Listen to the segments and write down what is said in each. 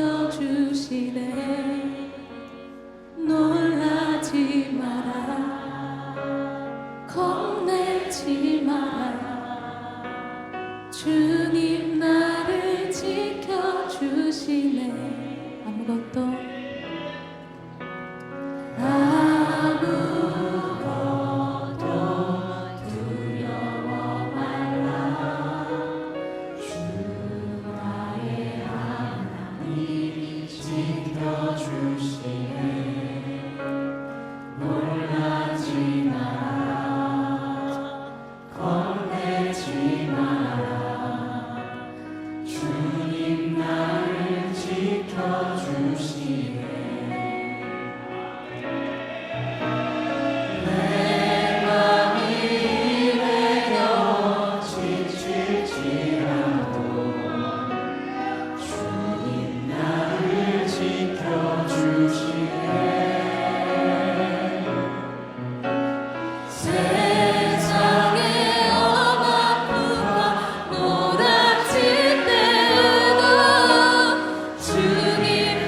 지켜주시네. 놀라지 마라, 겁내지 마라. 주님 나를 지켜주시네. 아무것도 두려워 말라. 주 나의 하나님이 지켜주시네. 놀라지 마라, 겁내지 마라. 주님 나를 지켜주시네. 주님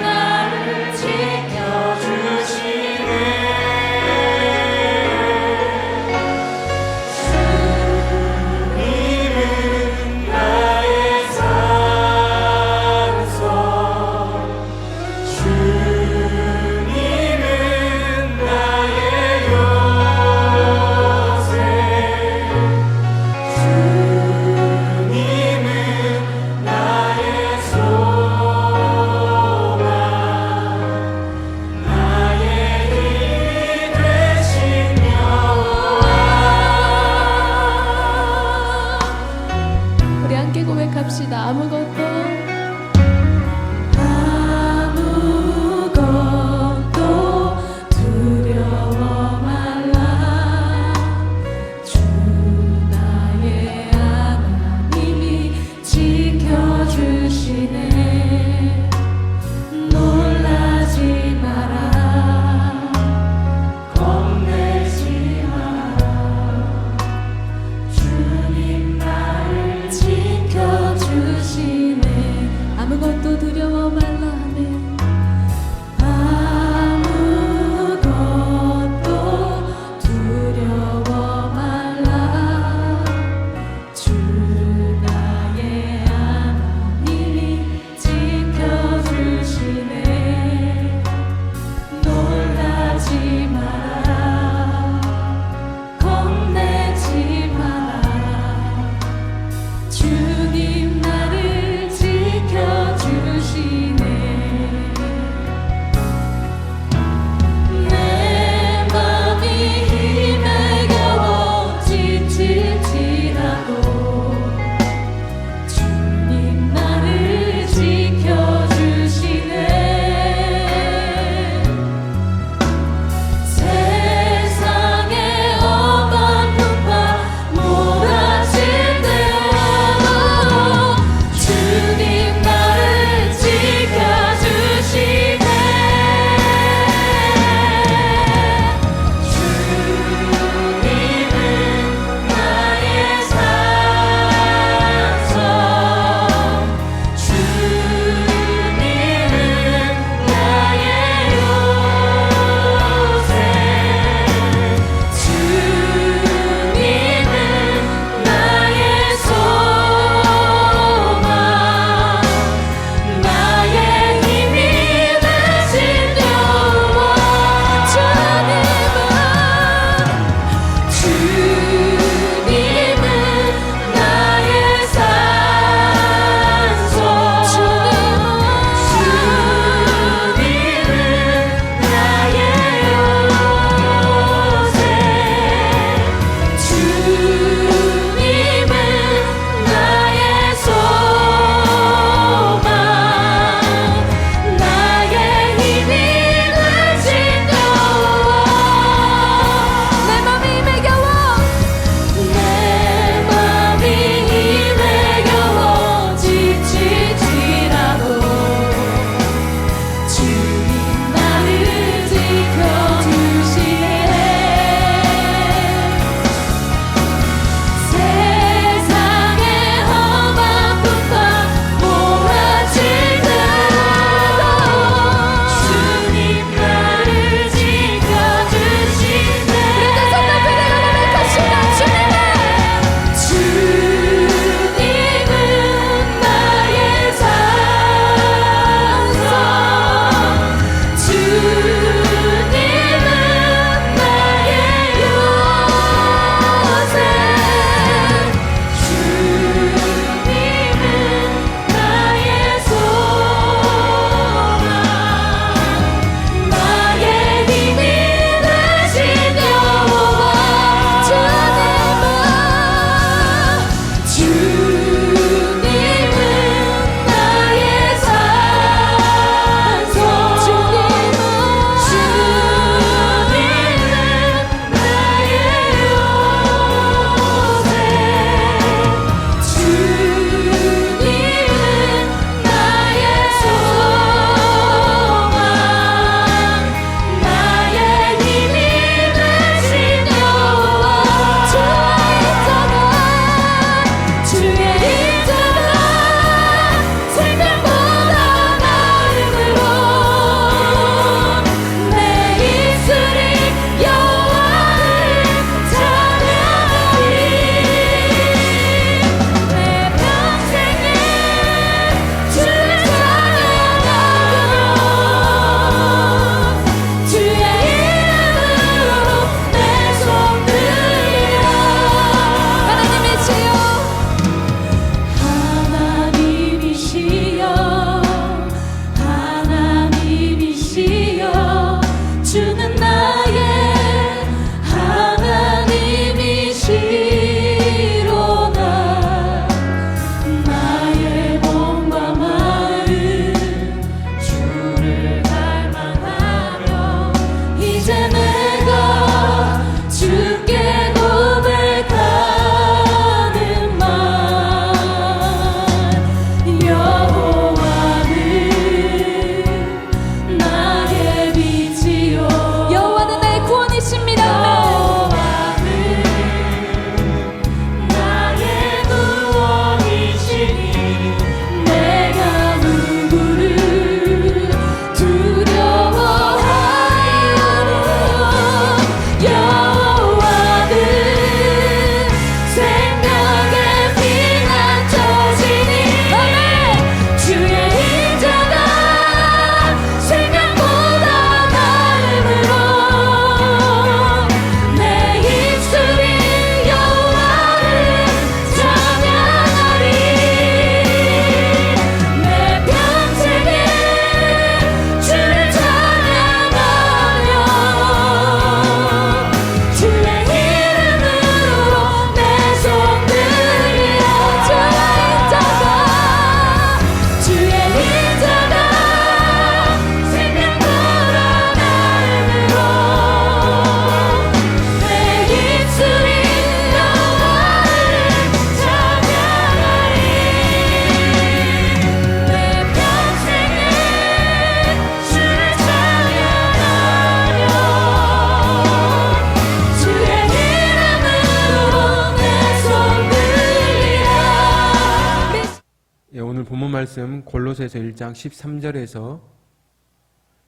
말씀 골로새서 1장 13절에서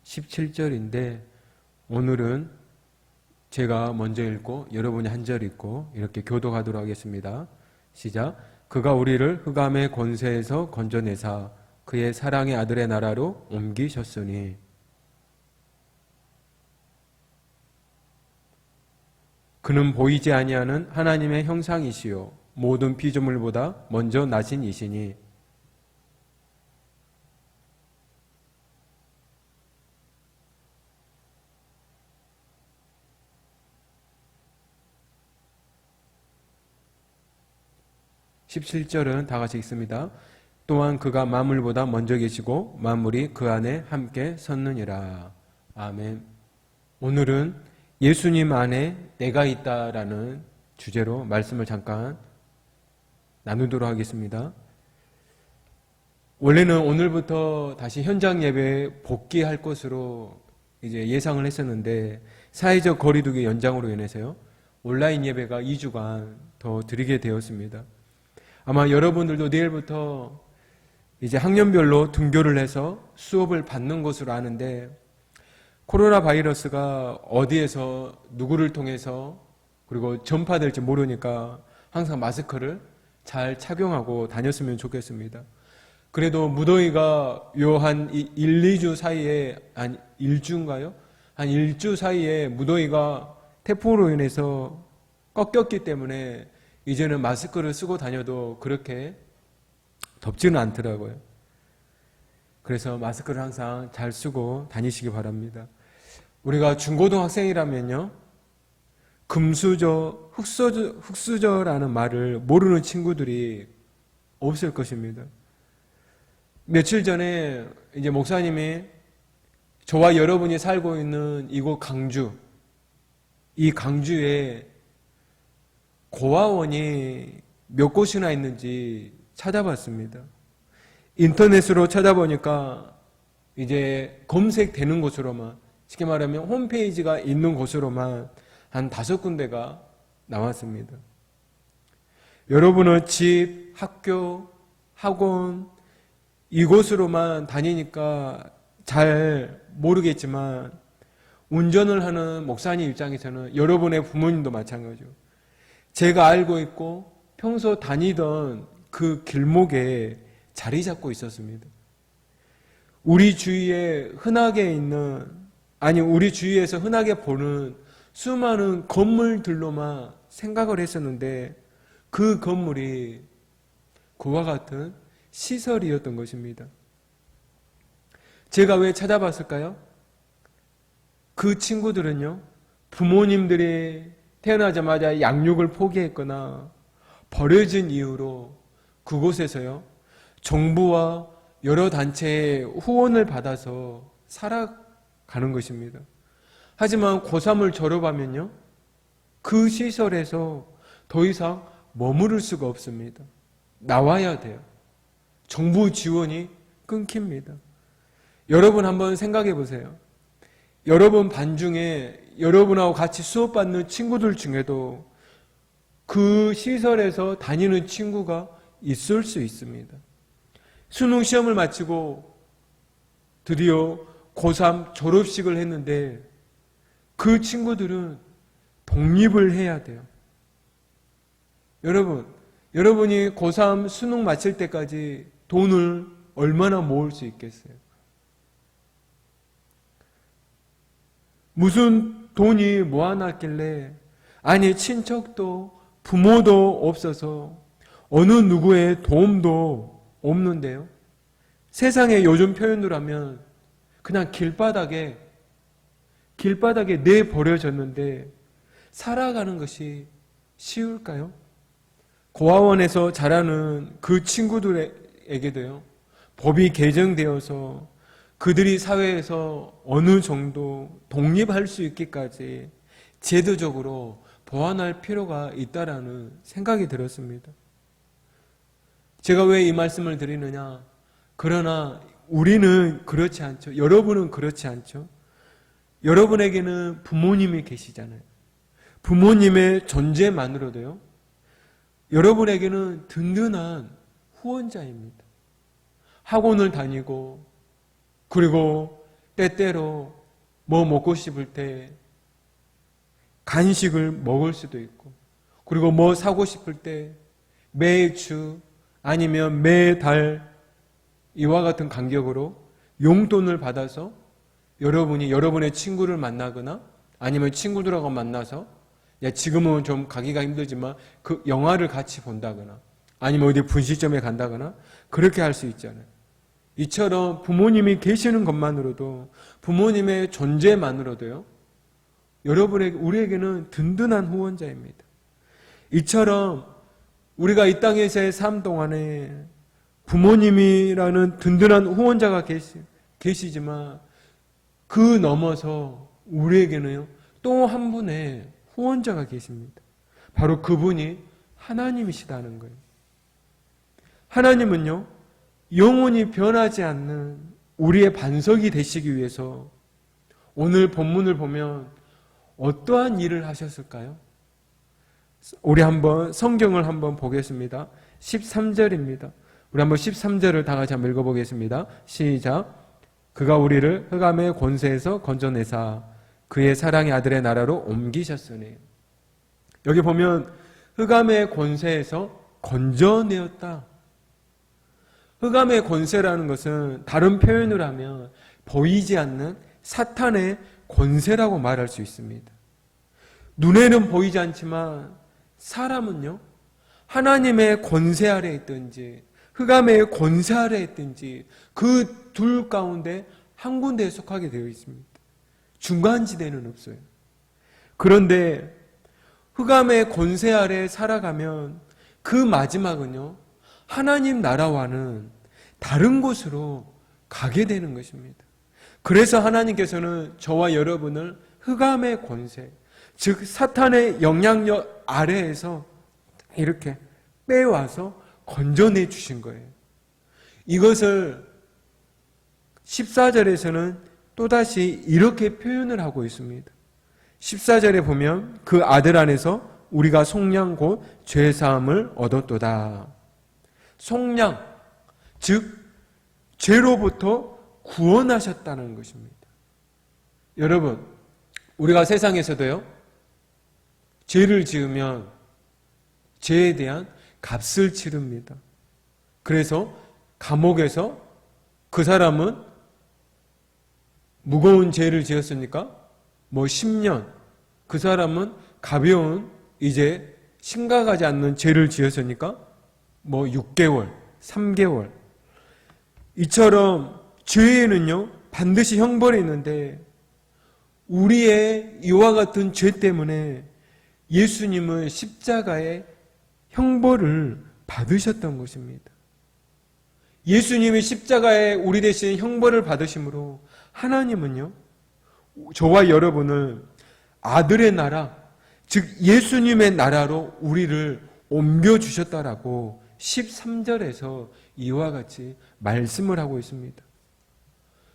17절인데 오늘은 제가 먼저 읽고 여러분이 한 절 읽고 이렇게 교독하도록 하겠습니다. 시작. 그가 우리를 흑암의 권세에서 건져내사 그의 사랑의 아들의 나라로 옮기셨으니 그는 보이지 아니하는 하나님의 형상이시요 모든 피조물보다 먼저 나신 이시니 (17절은) 다 같이 읽습니다. 또한 그가 만물보다 먼저 계시고 만물이 그 안에 함께 섰느니라. 아멘. 오늘은 예수님 안에 내가 있다라는 주제로 말씀을 잠깐 나누도록 하겠습니다. 원래는 오늘부터 다시 현장 예배에 복귀할 것으로 이제 예상을 했었는데 사회적 거리두기 연장으로 인해서요 온라인 예배가 2주간 더 드리게 되었습니다. 아마 여러분들도 내일부터 이제 학년별로 등교를 해서 수업을 받는 것으로 아는데 코로나 바이러스가 어디에서 누구를 통해서 그리고 전파될지 모르니까 항상 마스크를 잘 착용하고 다녔으면 좋겠습니다. 그래도 무더위가 요 한 1, 2주 사이에 한 1주인가요? 한 1주 사이에 무더위가 태풍으로 인해서 꺾였기 때문에 이제는 마스크를 쓰고 다녀도 그렇게 덥지는 않더라고요. 그래서 마스크를 항상 잘 쓰고 다니시기 바랍니다. 우리가 중고등학생이라면요 금수저, 흙수저라는 말을 모르는 친구들이 없을 것입니다. 며칠 전에 이제 목사님이 저와 여러분이 살고 있는 이곳 강주, 이 강주에 고아원이 몇 곳이나 있는지 찾아봤습니다. 인터넷으로 찾아보니까 이제 검색되는 곳으로만, 쉽게 말하면 홈페이지가 있는 곳으로만 한 5군데가 나왔습니다. 여러분은 집, 학교, 학원 이곳으로만 다니니까 잘 모르겠지만 운전을 하는 목사님 입장에서는 여러분의 부모님도 마찬가지고 제가 알고 있고 평소 다니던 그 길목에 자리 잡고 있었습니다. 우리 주위에 흔하게 있는, 아니 우리 주위에서 흔하게 보는 수많은 건물들로만 생각을 했었는데 그 건물이 그와 같은 시설이었던 것입니다. 제가 왜 찾아봤을까요? 그 친구들은요 부모님들이 태어나자마자 양육을 포기했거나 버려진 이유로 그곳에서요 정부와 여러 단체의 후원을 받아서 살아가는 것입니다. 하지만 고3을 졸업하면요 그 시설에서 더 이상 머무를 수가 없습니다. 나와야 돼요. 정부 지원이 끊깁니다. 여러분 한번 생각해 보세요. 여러분 반 중에 여러분하고 같이 수업받는 친구들 중에도 그 시설에서 다니는 친구가 있을 수 있습니다. 수능 시험을 마치고 드디어 고3 졸업식을 했는데 그 친구들은 독립을 해야 돼요. 여러분이 고3 수능 마칠 때까지 돈을 얼마나 모을 수 있겠어요? 무슨 돈이 모아놨길래, 아니 친척도 부모도 없어서 어느 누구의 도움도 없는데요. 세상에 요즘 표현으로 하면 그냥 길바닥에 내버려졌는데 살아가는 것이 쉬울까요? 고아원에서 자라는 그 친구들에게도요 법이 개정되어서 그들이 사회에서 어느 정도 독립할 수 있기까지 제도적으로 보완할 필요가 있다라는 생각이 들었습니다. 제가 왜 이 말씀을 드리느냐? 그러나 우리는 그렇지 않죠. 여러분은 그렇지 않죠. 여러분에게는 부모님이 계시잖아요. 부모님의 존재만으로도요 여러분에게는 든든한 후원자입니다. 학원을 다니고, 그리고 때때로 뭐 먹고 싶을 때 간식을 먹을 수도 있고, 그리고 뭐 사고 싶을 때 매주 아니면 매달 이와 같은 간격으로 용돈을 받아서 여러분이 여러분의 친구를 만나거나 아니면 친구들하고 만나서, 야, 지금은 좀 가기가 힘들지만 그 영화를 같이 본다거나 아니면 어디 분식점에 간다거나 그렇게 할 수 있잖아요. 이처럼 부모님이 계시는 것만으로도, 부모님의 존재만으로도요, 우리에게는 든든한 후원자입니다. 이처럼 우리가 이 땅에서의 삶 동안에 부모님이라는 든든한 후원자가 계시지만 그 넘어서 우리에게는요, 또 한 분의 후원자가 계십니다. 바로 그분이 하나님이시다는 거예요. 하나님은요, 영원히 변하지 않는 우리의 반석이 되시기 위해서 오늘 본문을 보면 어떠한 일을 하셨을까요? 우리 한번 성경을 한번 보겠습니다. 13절입니다. 우리 한번 13절을 다 같이 한번 읽어보겠습니다. 시작. 그가 우리를 흑암의 권세에서 건져내사 그의 사랑의 아들의 나라로 옮기셨으니. 여기 보면 흑암의 권세에서 건져내었다. 흑암의 권세라는 것은 다른 표현을 하면 보이지 않는 사탄의 권세라고 말할 수 있습니다. 눈에는 보이지 않지만 사람은요, 하나님의 권세 아래에 있든지 흑암의 권세 아래에 있든지 그 둘 가운데 한 군데에 속하게 되어 있습니다. 중간지대는 없어요. 그런데 흑암의 권세 아래에 살아가면 그 마지막은요, 하나님 나라와는 다른 곳으로 가게 되는 것입니다. 그래서 하나님께서는 저와 여러분을 흑암의 권세, 즉 사탄의 영향력 아래에서 이렇게 빼와서 건져내 주신 거예요. 이것을 14절에서는 또다시 이렇게 표현을 하고 있습니다. 14절에 보면 그 아들 안에서 우리가 속량 곧 죄사함을 얻었도다. 속량, 즉 죄로부터 구원하셨다는 것입니다. 여러분, 우리가 세상에서도요, 죄를 지으면 죄에 대한 값을 치릅니다. 그래서 감옥에서 그 사람은 무거운 죄를 지었으니까 뭐 10년, 그 사람은 가벼운 이제 심각하지 않는 죄를 지었으니까 뭐 6개월, 3개월. 이처럼 죄에는요, 반드시 형벌이 있는데 우리의 이와 같은 죄 때문에 예수님은 십자가의 형벌을 받으셨던 것입니다. 예수님이 십자가에 우리 대신 형벌을 받으심으로 하나님은요, 저와 여러분을 아들의 나라, 즉 예수님의 나라로 우리를 옮겨주셨다라고 13절에서 이와 같이 말씀을 하고 있습니다.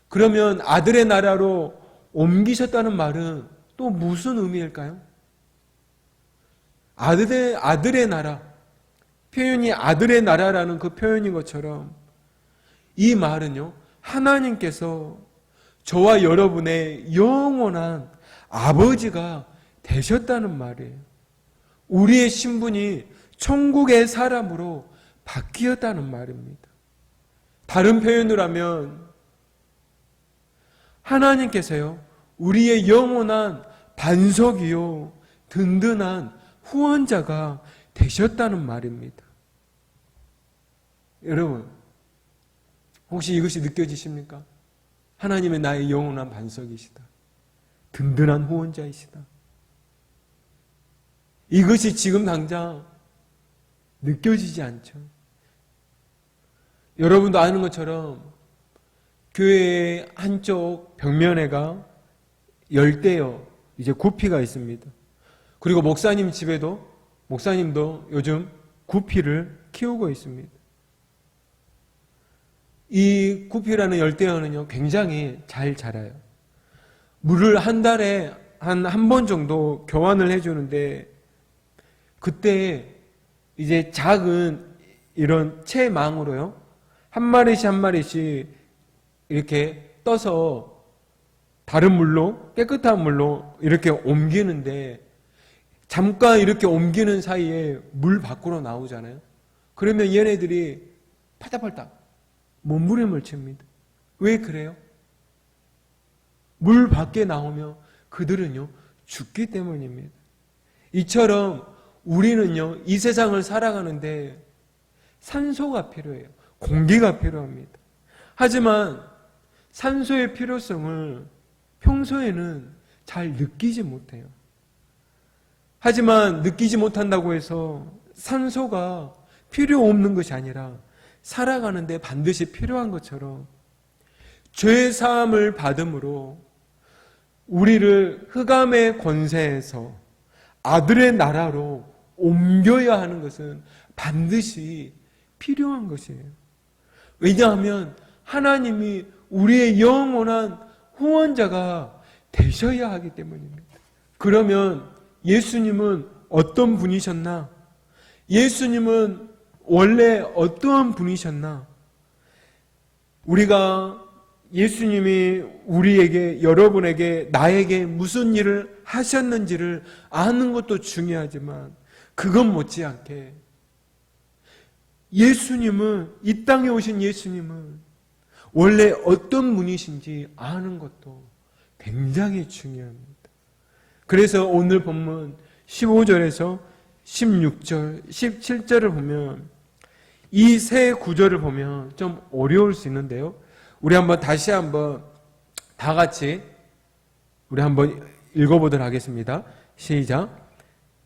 그러면 아들의 나라로 옮기셨다는 말은 또 무슨 의미일까요? 아들의 나라, 표현이 아들의 나라라는 그 표현인 것처럼 이 말은요, 하나님께서 저와 여러분의 영원한 아버지가 되셨다는 말이에요. 우리의 신분이 천국의 사람으로 바뀌었다는 말입니다. 다른 표현을 하면 하나님께서요, 우리의 영원한 반석이요 든든한 후원자가 되셨다는 말입니다. 여러분, 혹시 이것이 느껴지십니까? 하나님의 나의 영원한 반석이시다. 든든한 후원자이시다. 이것이 지금 당장 느껴지지 않죠. 여러분도 아는 것처럼 교회의 한쪽 벽면에가 열대어 이제 구피가 있습니다. 그리고 목사님 집에도 목사님도 요즘 구피를 키우고 있습니다. 이 구피라는 열대어는요, 굉장히 잘 자라요. 물을 한 달에 한 번 정도 교환을 해주는데, 그때 이제 작은 이런 채망으로요, 한 마리씩 한 마리씩 이렇게 떠서 다른 물로, 깨끗한 물로 이렇게 옮기는데 잠깐 이렇게 옮기는 사이에 물 밖으로 나오잖아요. 그러면 얘네들이 파닥파닥 몸부림을 칩니다. 왜 그래요? 물 밖에 나오면 그들은요 죽기 때문입니다. 이처럼 우리는요 이 세상을 살아가는데 산소가 필요해요. 공기가 필요합니다. 하지만 산소의 필요성을 평소에는 잘 느끼지 못해요. 하지만 느끼지 못한다고 해서 산소가 필요 없는 것이 아니라 살아가는데 반드시 필요한 것처럼 죄 사함을 받음으로 우리를 흑암의 권세에서 아들의 나라로 옮겨야 하는 것은 반드시 필요한 것이에요. 왜냐하면 하나님이 우리의 영원한 후원자가 되셔야 하기 때문입니다. 그러면 예수님은 어떤 분이셨나? 예수님은 원래 어떠한 분이셨나? 우리가 예수님이 우리에게, 여러분에게, 나에게 무슨 일을 하셨는지를 아는 것도 중요하지만 그것 못지않게 예수님은, 이 땅에 오신 예수님은 원래 어떤 분이신지 아는 것도 굉장히 중요합니다. 그래서 오늘 본문 15절에서 16절, 17절을 보면 이 세 구절을 보면 좀 어려울 수 있는데요. 우리 다시 한번 다 같이 우리 한번 읽어보도록 하겠습니다. 시작.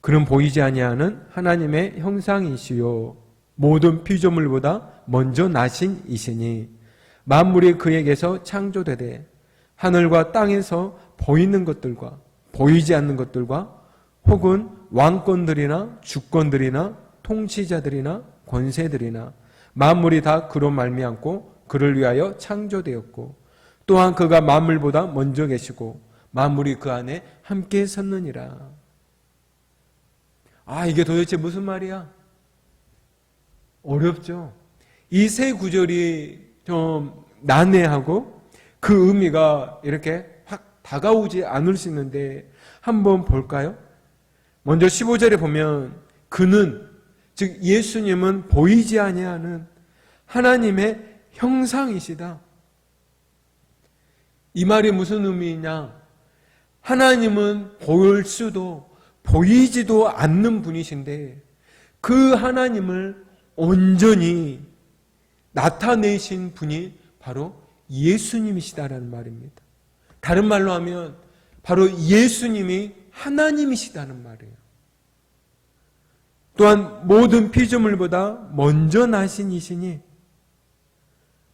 그는 보이지 아니하는 하나님의 형상이시요 모든 피조물보다 먼저 나신 이시니 만물이 그에게서 창조되되 하늘과 땅에서 보이는 것들과 보이지 않는 것들과 혹은 왕권들이나 주권들이나 통치자들이나 권세들이나 만물이 다 그로 말미암고 그를 위하여 창조되었고 또한 그가 만물보다 먼저 계시고 만물이 그 안에 함께 섰느니라. 이게 도대체 무슨 말이야? 어렵죠? 이 세 구절이 좀 난해하고 그 의미가 이렇게 확 다가오지 않을 수 있는데 한번 볼까요? 먼저 15절에 보면 그는, 즉 예수님은 보이지 아니하는 하나님의 형상이시다. 이 말이 무슨 의미냐? 하나님은 보일 수도 보이지도 않는 분이신데 그 하나님을 온전히 나타내신 분이 바로 예수님이시다라는 말입니다. 다른 말로 하면 바로 예수님이 하나님이시다는 말이에요. 또한 모든 피조물보다 먼저 나신 이시니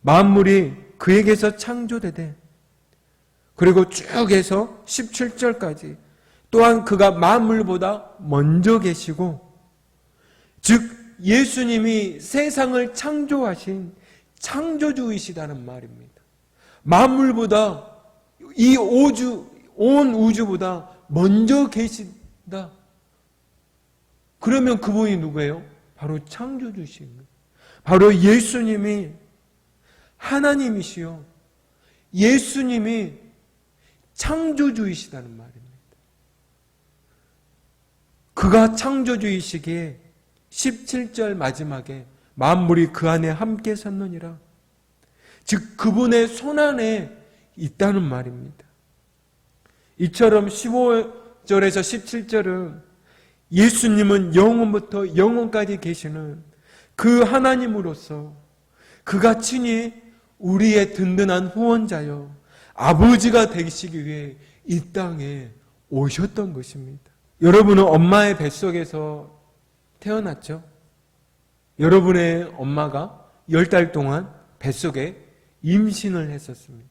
만물이 그에게서 창조되되, 그리고 쭉 해서 17절까지 또한 그가 만물보다 먼저 계시고, 즉 예수님이 세상을 창조하신 창조주이시다는 말입니다. 만물보다, 이 온 우주보다 먼저 계신다. 그러면 그분이 누구예요? 바로 창조주십니다. 바로 예수님이 하나님이시요 예수님이 창조주이시다는 말입니다. 그가 창조주이시기에 17절 마지막에 만물이 그 안에 함께 섰느니라. 즉 그분의 손안에 있다는 말입니다. 이처럼 15절에서 17절은 예수님은 영원부터 영원까지 계시는 그 하나님으로서 그가 친히 우리의 든든한 후원자여 아버지가 되시기 위해 이 땅에 오셨던 것입니다. 여러분은 엄마의 뱃속에서 태어났죠? 여러분의 엄마가 10달 동안 뱃속에 임신을 했었습니다.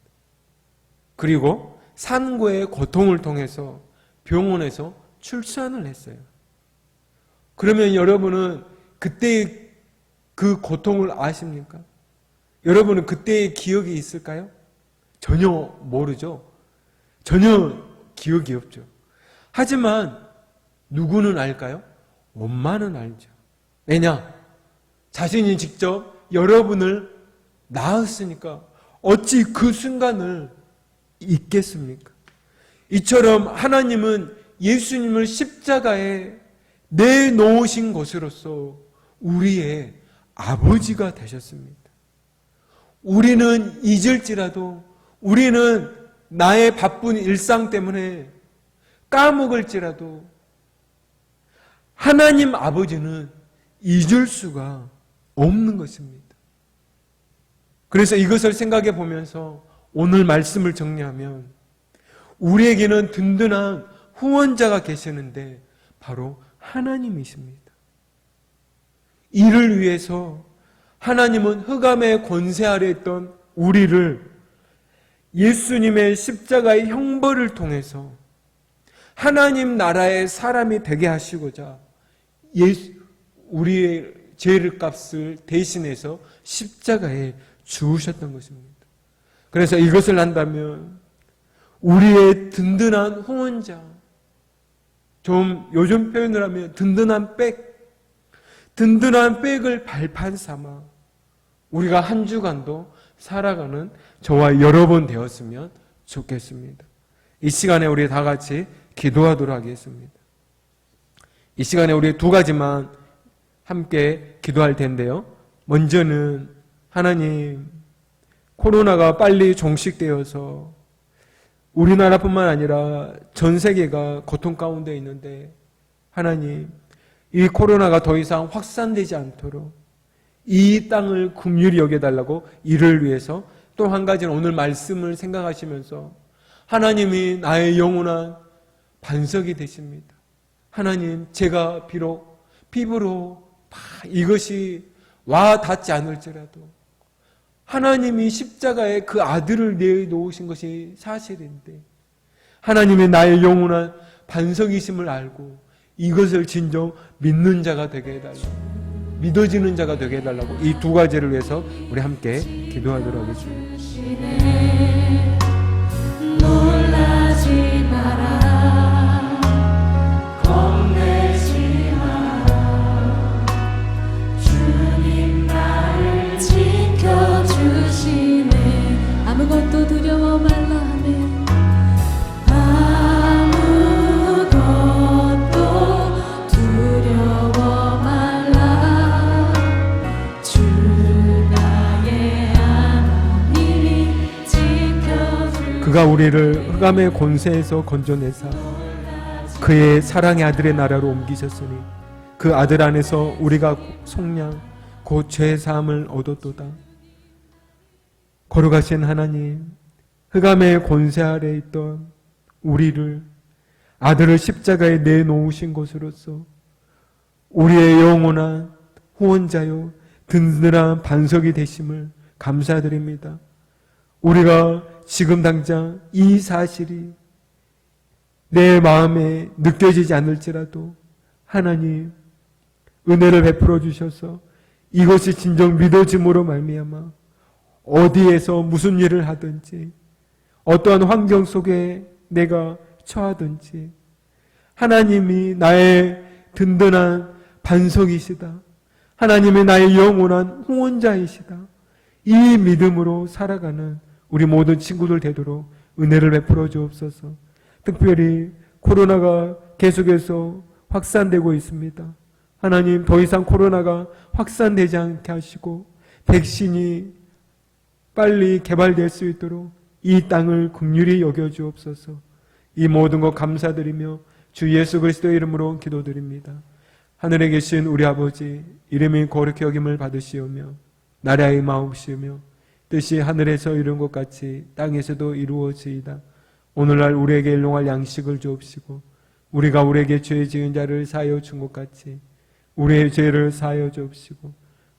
그리고 산고의 고통을 통해서 병원에서 출산을 했어요. 그러면 여러분은 그때의 그 고통을 아십니까? 여러분은 그때의 기억이 있을까요? 전혀 모르죠. 전혀 기억이 없죠. 하지만 누구는 알까요? 엄마는 알죠. 왜냐? 자신이 직접 여러분을 나았으니까 어찌 그 순간을 잊겠습니까? 이처럼 하나님은 예수님을 십자가에 내놓으신 것으로서 우리의 아버지가 되셨습니다. 우리는 잊을지라도, 우리는 나의 바쁜 일상 때문에 까먹을지라도 하나님 아버지는 잊을 수가 없는 것입니다. 그래서 이것을 생각해 보면서 오늘 말씀을 정리하면 우리에게는 든든한 후원자가 계시는데 바로 하나님이십니다. 이를 위해서 하나님은 흑암의 권세 아래 있던 우리를 예수님의 십자가의 형벌을 통해서 하나님 나라의 사람이 되게 하시고자 우리의 죄를 값을 대신해서 십자가에 죽으셨던 것입니다. 그래서 이것을 한다면 우리의 든든한 후원자, 좀 요즘 표현을 하면 든든한 백을 발판 삼아 우리가 한 주간도 살아가는 저와 여러분 되었으면 좋겠습니다. 이 시간에 우리 다 같이 기도하도록 하겠습니다. 이 시간에 우리 두 가지만 함께 기도할 텐데요. 먼저는 하나님, 코로나가 빨리 종식되어서 우리나라뿐만 아니라 전 세계가 고통 가운데 있는데 하나님, 이 코로나가 더 이상 확산되지 않도록 이 땅을 긍휼히 여겨달라고, 이를 위해서 또 한 가지는 오늘 말씀을 생각하시면서 하나님이 나의 영원한 반석이 되십니다. 하나님, 제가 비록 피부로 이것이 와 닿지 않을지라도 하나님이 십자가에 그 아들을 내놓으신 것이 사실인데 하나님이 나의 영원한 반석이심을 알고 이것을 진정 믿는 자가 되게 해달라고, 믿어지는 자가 되게 해달라고, 이 두 가지를 위해서 우리 함께 기도하도록 하겠습니다. 놀라지 마라, 겁내지 마라, 주님 나를 지켜주시네. 아무것도 두려워 말라 하네. 아무것도 두려워 말라, 주 나의 하나님이 지켜주시네. 그가 우리를 흑암의 권세에서 건져내사 그의 사랑의 아들의 나라로 옮기셨으니 그 아들 안에서 우리가 속량 곧 죄사함을 얻었도다. 거룩하신 하나님, 흑암의 권세 아래 있던 우리를 아들을 십자가에 내놓으신 것으로서 우리의 영원한 후원자요 든든한 반석이 되심을 감사드립니다. 우리가 지금 당장 이 사실이 내 마음에 느껴지지 않을지라도 하나님 은혜를 베풀어 주셔서 이것이 진정 믿어짐으로 말미암아 어디에서 무슨 일을 하든지 어떠한 환경 속에 내가 처하든지 하나님이 나의 든든한 반석이시다, 하나님이 나의 영원한 후원자이시다, 이 믿음으로 살아가는 우리 모든 친구들 되도록 은혜를 베풀어 주옵소서. 특별히 코로나가 계속해서 확산되고 있습니다. 하나님, 더 이상 코로나가 확산되지 않게 하시고 백신이 빨리 개발될 수 있도록 이 땅을 긍휼히 여겨 주옵소서. 이 모든 것 감사드리며 주 예수 그리스도의 이름으로 기도드립니다. 하늘에 계신 우리 아버지, 이름이 거룩히 여김을 받으시오며 나라의 마옵시오며 뜻이 하늘에서 이룬 것 같이 땅에서도 이루어지이다. 오늘날 우리에게 일용할 양식을 주옵시고 우리가 우리에게 죄 지은 자를 사하여 준 것 같이 우리의 죄를 사하여 주옵시고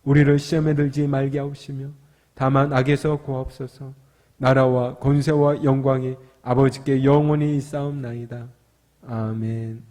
우리를 시험에 들지 말게 하옵시며 다만 악에서 구하옵소서. 나라와 권세와 영광이 아버지께 영원히 있사옵나이다. 아멘.